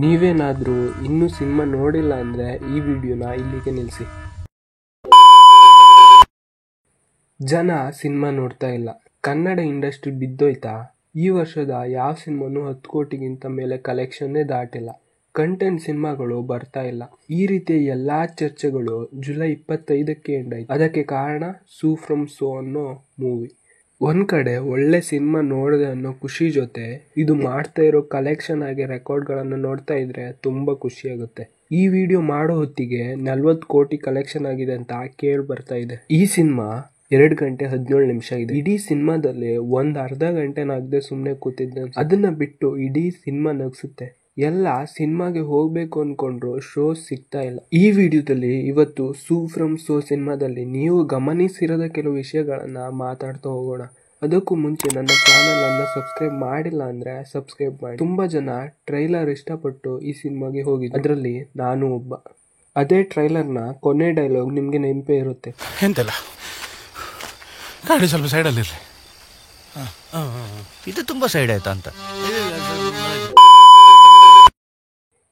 ನೀವೇನಾದರೂ ಇನ್ನೂ ಸಿನಿಮಾ ನೋಡಿಲ್ಲ ಅಂದರೆ ಈ ವಿಡಿಯೋನ ಇಲ್ಲಿಗೆ ನಿಲ್ಲಿಸಿ. ಜನ ಸಿನಿಮಾ ನೋಡ್ತಾ ಇಲ್ಲ. ಕನ್ನಡ ಇಂಡಸ್ಟ್ರಿ ಬಿದ್ದೋಯ್ತಾ? ಈ ವರ್ಷದ ಯಾವ ಸಿನಿಮಾನು 10 ಕೋಟಿಗಿಂತ ಮೇಲೆ ಕಲೆಕ್ಷನ್ನೇ ದಾಟಿಲ್ಲ. ಕಂಟೆಂಟ್ ಸಿನಿಮಾಗಳು ಬರ್ತಾ ಇಲ್ಲ. ಈ ರೀತಿಯ ಎಲ್ಲಾ ಚರ್ಚೆಗಳು ಜುಲೈ 25ಕ್ಕೆ ಎಂಡ್ ಆಯ್ತು. ಅದಕ್ಕೆ ಕಾರಣ ಸೂ ಫ್ರಮ್ ಸೋ ಅನ್ನೋ ಮೂವಿ. ಒಂದ್ ಕಡೆ ಒಳ್ಳೆ ಸಿನಿಮಾ ನೋಡಿದೆ ಅನ್ನೋ ಖುಷಿ ಜೊತೆ ಇದು ಮಾಡ್ತಾ ಇರೋ ಕಲೆಕ್ಷನ್ ಆಗಿ ರೆಕಾರ್ಡ್ಗಳನ್ನು ನೋಡ್ತಾ ಇದ್ರೆ ತುಂಬಾ ಖುಷಿ ಆಗುತ್ತೆ. ಈ ವಿಡಿಯೋ ಮಾಡೋ ಹೊತ್ತಿಗೆ 40 ಕೋಟಿ ಕಲೆಕ್ಷನ್ ಆಗಿದೆ ಅಂತ ಕೇಳಿ ಬರ್ತಾ ಇದೆ. ಈ ಸಿನಿಮಾ 2 ಗಂಟೆ 17 ನಿಮಿಷ ಇದೆ. ಇಡೀ ಸಿನಿಮಾದಲ್ಲಿ ಒಂದು ಅರ್ಧ ಗಂಟೆ ನಗದೆ ಸುಮ್ಮನೆ ಕೂತಿದ್ದೆ. ಅದನ್ನ ಬಿಟ್ಟು ಇಡೀ ಸಿನಿಮಾ ನಗಿಸುತ್ತೆ. ಎಲ್ಲ ಸಿನಿಮಾಗೆ ಹೋಗ್ಬೇಕು ಅನ್ಕೊಂಡ್ರು ಶೋ ಸಿಗ್ತಾ ಇಲ್ಲ. ಈ ವಿಡಿಯೋದಲ್ಲಿ ಇವತ್ತು ಸೂ ಫ್ರಮ್ ಸೋ ಸಿನಿಮಾದಲ್ಲಿ ನೀವು ಗಮನಿಸಿರದ ಕೆಲವು ವಿಷಯಗಳನ್ನ ಮಾತಾಡ್ತಾ ಹೋಗೋಣ. ಅದಕ್ಕೂ ಮುಂಚೆ ನನ್ನ ಚಾನಲ್ ಅನ್ನ ಸಬ್ಸ್ಕ್ರೈಬ್ ಮಾಡಿಲ್ಲ ಅಂದ್ರೆ ಸಬ್ಸ್ಕ್ರೈಬ್ ಮಾಡಿ. ತುಂಬಾ ಜನ ಟ್ರೈಲರ್ ಇಷ್ಟಪಟ್ಟು ಈ ಸಿನಿಮಾಗೆ ಹೋಗಿದ್ರು, ಅದರಲ್ಲಿ ನಾನು ಒಬ್ಬ. ಅದೇ ಟ್ರೈಲರ್ನ ಕೊನೆ ಡೈಲಾಗ್ ನಿಮ್ಗೆ ನೆನಪೇ ಇರುತ್ತೆ. ಎಂತೆಲ್ಲ ಗಾಡಿ ಸ್ವಲ್ಪ ಸೈಡಲ್ಲಿ ಇದು ತುಂಬಾ ಸೈಡ್ ಆಯ್ತಾ ಅಂತ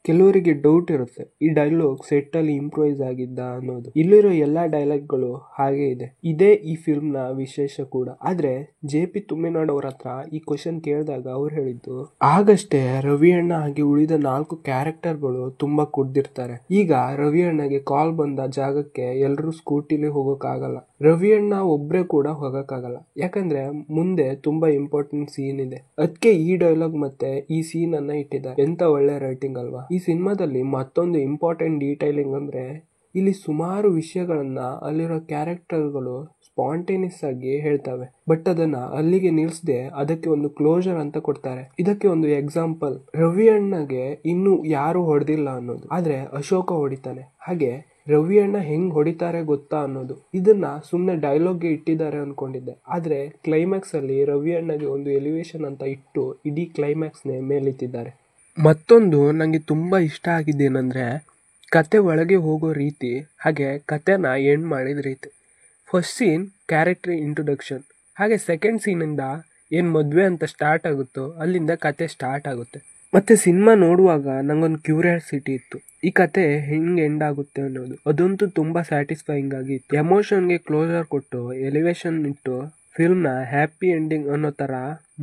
ಕೆಲವರಿಗೆ ಡೌಟ್ ಇರುತ್ತೆ, ಈ ಡೈಲಾಗ್ ಸೆಟ್ ಅಲ್ಲಿ ಇಂಪ್ರೂವೈಸ್ ಆಗಿದ್ದ ಅನ್ನೋದು. ಇಲ್ಲಿರೋ ಎಲ್ಲಾ ಡೈಲಾಗ್ಗಳು ಹಾಗೆ ಇದೆ. ಇದೇ ಈ ಫಿಲ್ಮ್ ನ ವಿಶೇಷ ಕೂಡ. ಆದ್ರೆ JP ತುಮ್ಮಿನಾಡ್ ಅವ್ರ ಹತ್ರ ಈ ಕ್ವಶನ್ ಕೇಳಿದಾಗ ಅವ್ರು ಹೇಳಿದ್ದು, ಆಗಷ್ಟೇ ರವಿ ಅಣ್ಣ ಹಾಗೆ ಉಳಿದ 4 ಕ್ಯಾರೆಕ್ಟರ್ಗಳು ತುಂಬಾ ಕುಡ್ದಿರ್ತಾರೆ. ಈಗ ರವಿ ಅಣ್ಣಗೆ ಕಾಲ್ ಬಂದ ಜಾಗಕ್ಕೆ ಎಲ್ರು ಸ್ಕೂಟಿಲಿ ಹೋಗೋಕ್ಕಾಗಲ್ಲ. ರವಿ ಅಣ್ಣ ಒಬ್ರೇ ಕೂಡ ಹೋಗಕ್ಕಾಗಲ್ಲ, ಯಾಕಂದ್ರೆ ಮುಂದೆ ತುಂಬಾ ಇಂಪಾರ್ಟೆಂಟ್ ಸೀನ್ ಇದೆ. ಅದಕ್ಕೆ ಈ ಡೈಲಾಗ್ ಮತ್ತೆ ಈ ಸೀನ್ ಅನ್ನ ಇಟ್ಟಿದ್ದಾರೆ. ಎಂತ ಒಳ್ಳೆ ರೈಟಿಂಗ್ ಅಲ್ವಾ? ಈ ಸಿನಿಮಾದಲ್ಲಿ ಮತ್ತೊಂದು ಇಂಪಾರ್ಟೆಂಟ್ ಡೀಟೈಲಿಂಗ್ ಅಂದ್ರೆ ಇಲ್ಲಿ ಸುಮಾರು ವಿಷಯಗಳನ್ನ ಅಲ್ಲಿರೋ ಕ್ಯಾರೆಕ್ಟರ್ಗಳು ಸ್ಪಾಂಟೇನಿಯಸ್ ಆಗಿ ಹೇಳ್ತವೆ. ಬಟ್ ಅದನ್ನ ಅಲ್ಲಿಗೆ ನಿಲ್ಸದೆ ಅದಕ್ಕೆ ಒಂದು ಕ್ಲೋಜರ್ ಅಂತ ಕೊಡ್ತಾರೆ. ಇದಕ್ಕೆ ಒಂದು ಎಕ್ಸಾಂಪಲ್, ರವಿ ಅಣ್ಣಗೆ ಇನ್ನು ಯಾರು ಹೊಡೆದಿಲ್ಲ ಅನ್ನೋದು, ಆದ್ರೆ ಅಶೋಕ ಹೊಡಿತಾನೆ. ಹಾಗೆ ರವಿ ಅಣ್ಣ ಹೆಂಗ್ ಹೊಡಿತಾರೆ ಗೊತ್ತಾ ಅನ್ನೋದು, ಇದನ್ನ ಸುಮ್ನೆ ಡೈಲಾಗ್ಗೆ ಇಟ್ಟಿದ್ದಾರೆ ಅನ್ಕೊಂಡಿದ್ದೆ. ಆದ್ರೆ ಕ್ಲೈಮ್ಯಾಕ್ಸ್ ಅಲ್ಲಿ ರವಿ ಅಣ್ಣಗೆ ಒಂದು ಎಲಿವೇಶನ್ ಅಂತ ಇಟ್ಟು ಇಡೀ ಕ್ಲೈಮ್ಯಾಕ್ಸ್ ನೇ ಮೇಲಿಟ್ಟಿದ್ದಾರೆ. ಮತ್ತೊಂದು ನಂಗೆ ತುಂಬಾ ಇಷ್ಟ ಆಗಿದ್ದೇನೆಂದ್ರೆ ಕತೆ ಒಳಗೆ ಹೋಗೋ ರೀತಿ, ಹಾಗೆ ಕತೆನ ಎಂಡ್ ಮಾಡಿದ ರೀತಿ. ಫಸ್ಟ್ ಸೀನ್ ಕ್ಯಾರೆಕ್ಟರ್ ಇಂಟ್ರೊಡಕ್ಷನ್, ಹಾಗೆ ಸೆಕೆಂಡ್ ಸೀನಿಂದ ಏನ್ ಮದ್ವೆ ಅಂತ ಸ್ಟಾರ್ಟ್ ಆಗುತ್ತೋ ಅಲ್ಲಿಂದ ಕತೆ ಸ್ಟಾರ್ಟ್ ಆಗುತ್ತೆ. ಮತ್ತೆ ಸಿನಿಮಾ ನೋಡುವಾಗ ನಂಗೊಂದು ಕ್ಯೂರಿಯಾಸಿಟಿ ಇತ್ತು, ಈ ಕತೆ ಹೆಂಗ್ ಎಂಡ್ ಆಗುತ್ತೆ ಅನ್ನೋದು. ಅದಂತೂ ತುಂಬಾ ಸ್ಯಾಟಿಸ್ಫೈಯಿಂಗ್ ಆಗಿತ್ತು. ಎಮೋಷನ್ಗೆ ಕ್ಲೋಸರ್ ಕೊಟ್ಟು ಎಲಿವೇಶನ್ ಇಟ್ಟು ಫಿಲ್ಮ್ನ ಹ್ಯಾಪಿ ಎಂಡಿಂಗ್ ಅನ್ನೋ ತರ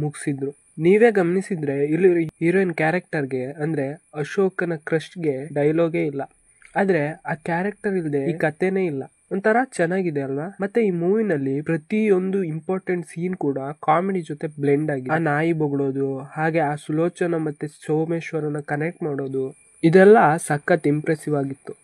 ಮುಗಿಸಿದ್ರು. ನೀವೇ ಗಮನಿಸಿದ್ರೆ ಇಲ್ಲಿ ಹೀರೋಯಿನ್ ಕ್ಯಾರೆಕ್ಟರ್ಗೆ ಅಂದ್ರೆ ಅಶೋಕನ ಕ್ರಶ್ಗೆ ಡೈಲಾಗೇ ಇಲ್ಲ. ಆದ್ರೆ ಆ ಕ್ಯಾರೆಕ್ಟರ್ ಇಲ್ಲದೆ ಈ ಕತೆನೇ ಇಲ್ಲ. ಒಂಥರ ಚೆನ್ನಾಗಿದೆ ಅಲ್ವಾ? ಮತ್ತೆ ಈ ಮೂವಿನಲ್ಲಿ ಪ್ರತಿಯೊಂದು ಇಂಪಾರ್ಟೆಂಟ್ ಸೀನ್ ಕೂಡ ಕಾಮಿಡಿ ಜೊತೆ ಬ್ಲೆಂಡ್ ಆಗಿ, ಆ ನಾಯಿ ಬೊಗಳೋದು, ಹಾಗೆ ಆ ಸುಲೋಚನಾ ಮತ್ತೆ ಸೋಮೇಶ್ವರನ ಕನೆಕ್ಟ್ ಮಾಡೋದು, ಇದೆಲ್ಲ ಸಖತ್ ಇಂಪ್ರೆಸಿವ್ ಆಗಿತ್ತು.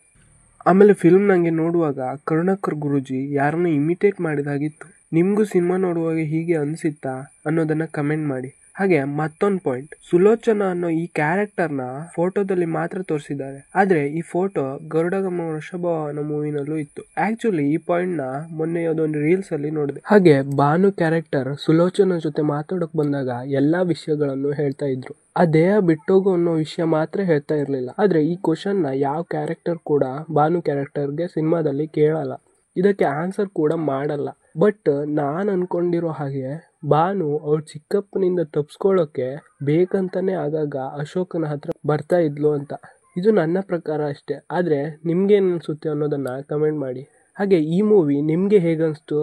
ಆಮೇಲೆ ಫಿಲ್ಮ್ ನಂಗೆ ನೋಡುವಾಗ ಕರುಣಾಕರ್ ಗುರೂಜಿ ಯಾರನ್ನು ಇಮಿಟೇಟ್ ಮಾಡಿದಾಗಿತ್ತು. ನಿಮ್ಗೂ ಸಿನಿಮಾ ನೋಡುವಾಗ ಹೀಗೆ ಅನ್ಸಿತ್ತಾ ಅನ್ನೋದನ್ನ ಕಮೆಂಟ್ ಮಾಡಿ. ಹಾಗೆ ಮತ್ತೊಂದು ಪಾಯಿಂಟ್, ಸುಲೋಚನಾ ಅನ್ನೋ ಈ ಕ್ಯಾರೆಕ್ಟರ್ನ ಫೋಟೋದಲ್ಲಿ ಮಾತ್ರ ತೋರಿಸಿದ್ದಾರೆ, ಆದ್ರೆ ಈ ಫೋಟೋ ಗರುಡಗಮ್ಮ ವೃಷಭವನ ಮೂವಿನಲ್ಲೂ ಇತ್ತು. ಆಕ್ಚುಲಿ ಈ ಪಾಯಿಂಟ್ ನ ಮೊನ್ನೆ ಯಾವುದೊಂದು ರೀಲ್ಸ್ ಅಲ್ಲಿ ನೋಡಿದೆ. ಹಾಗೆ ಭಾನು ಕ್ಯಾರೆಕ್ಟರ್ ಸುಲೋಚನಾ ಜೊತೆ ಮಾತಾಡೋಕ್ ಬಂದಾಗ ಎಲ್ಲಾ ವಿಷಯಗಳನ್ನು ಹೇಳ್ತಾ ಇದ್ರು. ಆ ದೇಹ ಬಿಟ್ಟೋಗು ಅನ್ನೋ ವಿಷಯ ಮಾತ್ರ ಹೇಳ್ತಾ ಇರ್ಲಿಲ್ಲ. ಆದ್ರೆ ಈ ಕ್ವಶನ್ ನ ಯಾವ ಕ್ಯಾರೆಕ್ಟರ್ ಕೂಡ ಭಾನು ಕ್ಯಾರೆಕ್ಟರ್ಗೆ ಸಿನಿಮಾದಲ್ಲಿ ಕೇಳಲ್ಲ, ಇದಕ್ಕೆ ಆನ್ಸರ್ ಕೂಡ ಮಾಡಲ್ಲ. ಬಟ್ ನಾನ್ ಅನ್ಕೊಂಡಿರೋ ಹಾಗೆ ಭಾನು ಅವ್ರ ಚಿಕ್ಕಪ್ಪನಿಂದ ತಪ್ಸ್ಕೊಳ್ಳೋಕೆ ಬೇಕಂತಾನೆ ಆಗಾಗ ಅಶೋಕನ ಹತ್ರ ಬರ್ತಾ ಇದ್ಲು ಅಂತ. ಇದು ನನ್ನ ಪ್ರಕಾರ ಅಷ್ಟೇ. ಆದ್ರೆ ನಿಮ್ಗೇನ್ ಅನ್ಸುತ್ತೆ ಅನ್ನೋದನ್ನ ಕಮೆಂಟ್ ಮಾಡಿ. ಹಾಗೆ ಈ ಮೂವಿ ನಿಮ್ಗೆ ಹೇಗನ್ಸ್ತು,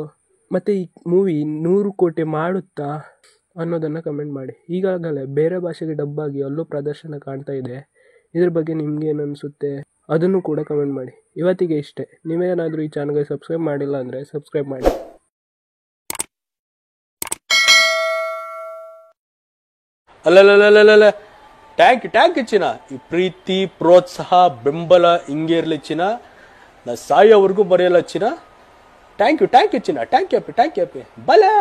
ಮತ್ತೆ ಈ ಮೂವಿ 100 ಕೋಟಿ ಮಾಡುತ್ತಾ ಅನ್ನೋದನ್ನ ಕಮೆಂಟ್ ಮಾಡಿ. ಈಗಾಗಲೇ ಬೇರೆ ಭಾಷೆಗೆ ಡಬ್ ಆಗಿ ಅಲ್ಲೂ ಪ್ರದರ್ಶನ ಕಾಣ್ತಾ ಇದೆ. ಇದ್ರ ಬಗ್ಗೆ ನಿಮ್ಗೆ ಏನ್ ಅನ್ಸುತ್ತೆ ಅದನ್ನು ಕೂಡ ಕಮೆಂಟ್ ಮಾಡಿ. ಇವತ್ತಿಗೆ ಇಷ್ಟೇ. ನೀವೇನಾದ್ರೂ ಈ ಚಾನಲ್ಗೆ ಸಬ್ಸ್ಕ್ರೈಬ್ ಮಾಡಿಲ್ಲ ಅಂದ್ರೆ ಸಬ್ಸ್ಕ್ರೈಬ್ ಮಾಡಿ. ಅಲ್ಲಲ್ಲ ಟ್ಯಾಂಕ್ ಚಿನ್ನ, ಈ ಪ್ರೀತಿ ಪ್ರೋತ್ಸಾಹ ಬೆಂಬಲ ಹಿಂಗೆ ಇರ್ಲಿ ಚಿನ್ನ, ನಾ ಸಾಯೋವರೆಗೂ ಬರೆಯಲ್ಲ ಚಿನ್ನ. ಥ್ಯಾಂಕ್ ಯು ಚಿನ್ನ, ಟ್ಯಾಂಕ್ ಯು ಬಲೆ